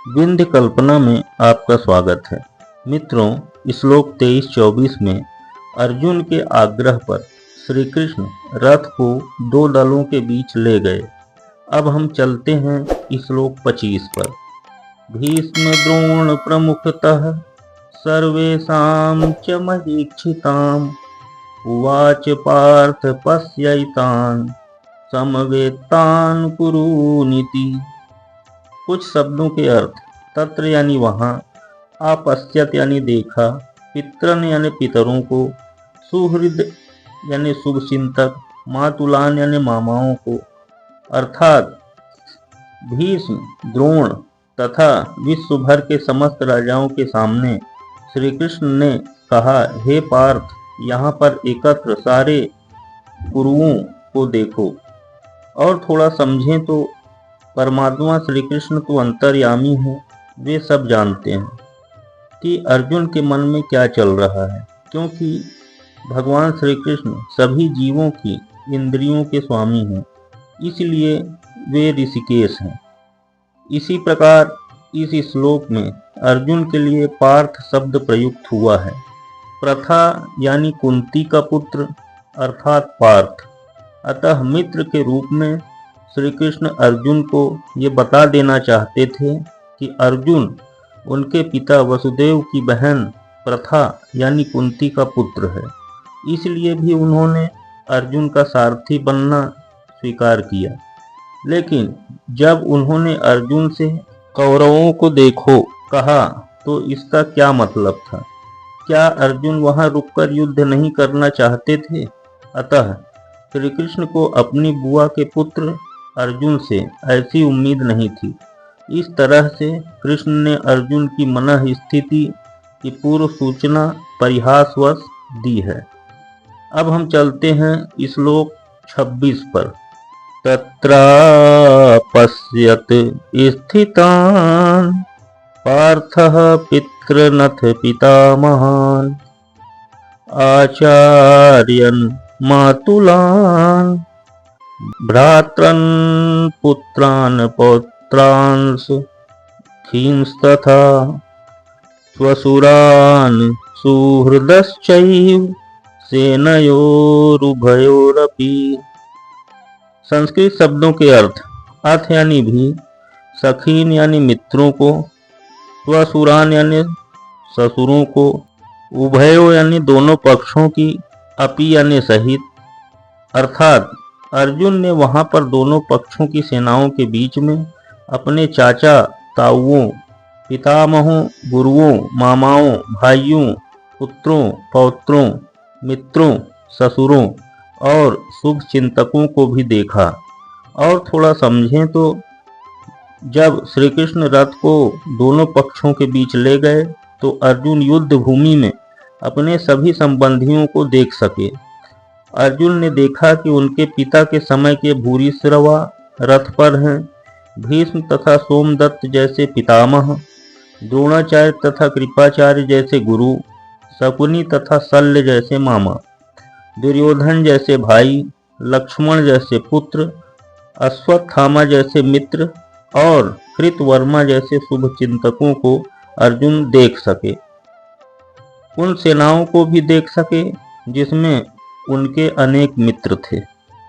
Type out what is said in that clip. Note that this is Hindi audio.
विंध्य कल्पना में आपका स्वागत है। मित्रों, श्लोक 23-24 में अर्जुन के आग्रह पर श्री कृष्ण रथ को दो दलों के बीच ले गए। अब हम चलते हैं श्लोक 25 पर। भीष्म द्रोण प्रमुखतः सर्वेषां च महीक्षिताम् उवाच पार्थ पश्यैतान् समवेतान् कुरूनिति। कुछ शब्दों के अर्थ। तत्र यानी वहाँ, आपश्यत यानी देखा, पितरन यानी पितरों को, सुहृद यानी शुभचिंतक, मातुलान यानी मामाओं को, अर्थात भीष्म, द्रोण तथा विश्व भर के समस्त राजाओं के सामने श्री कृष्ण ने कहा, हे पार्थ, यहाँ पर एकत्र सारे कुरुओं को देखो और थोड़ा समझें तो परमात्मा श्री कृष्ण तो अंतर्यामी है। वे सब जानते हैं कि अर्जुन के मन में क्या चल रहा है, क्योंकि भगवान श्री कृष्ण सभी जीवों की इंद्रियों के स्वामी हैं, इसलिए वे ऋषिकेश हैं। इसी प्रकार इस श्लोक में अर्जुन के लिए पार्थ शब्द प्रयुक्त हुआ है। प्रथा यानी कुंती का पुत्र अर्थात पार्थ। अतः मित्र के रूप में श्री कृष्ण अर्जुन को ये बता देना चाहते थे कि अर्जुन उनके पिता वसुदेव की बहन प्रथा यानी कुंती का पुत्र है। इसलिए भी उन्होंने अर्जुन का सारथी बनना स्वीकार किया। लेकिन जब उन्होंने अर्जुन से कौरवों को देखो कहा तो इसका क्या मतलब था? क्या अर्जुन वहां रुककर युद्ध नहीं करना चाहते थे? अतः श्री कृष्ण को अपनी बुआ के पुत्र अर्जुन से ऐसी उम्मीद नहीं थी। इस तरह से कृष्ण ने अर्जुन की मनः स्थिति की पूर्व सूचना परिहासवश दी है। अब हम चलते हैं श्लोक 26 पर। तत्रापश्यत स्थितान् पार्थः पितृनथ पितामहान् आचार्यन् मातुलान् भ्रातॄन् पुत्रान् पौत्रांश्च खींस्तथा स्वसुरान् सुहृदश्चैव सेनयोरुभयोरपि। संस्कृत शब्दों के अर्थ। अथ यानी भी, सखीन यानी मित्रों को, स्वसुरान यानी ससुरों को, उभयो यानी दोनों पक्षों की, अपि यानी सहित। अर्थात अर्जुन ने वहां पर दोनों पक्षों की सेनाओं के बीच में अपने चाचा ताऊओं, पितामहों, गुरुओं, मामाओं, भाइयों, पुत्रों, पौत्रों, मित्रों, ससुरों और शुभ चिंतकों को भी देखा। और थोड़ा समझें तो जब श्री कृष्ण रथ को दोनों पक्षों के बीच ले गए तो अर्जुन युद्ध भूमि में अपने सभी संबंधियों को देख सके। अर्जुन ने देखा कि उनके पिता के समय के भूरिश्रवा रथ पर हैं, भीष्म तथा सोमदत्त जैसे पितामह, द्रोणाचार्य तथा कृपाचार्य जैसे गुरु, शकुनी तथा शल्य जैसे मामा, दुर्योधन जैसे भाई, लक्ष्मण जैसे पुत्र, अश्वत्थामा जैसे मित्र और कृतवर्मा जैसे शुभ चिंतकों को अर्जुन देख सके। उन सेनाओं को भी देख सके जिसमें उनके अनेक मित्र थे।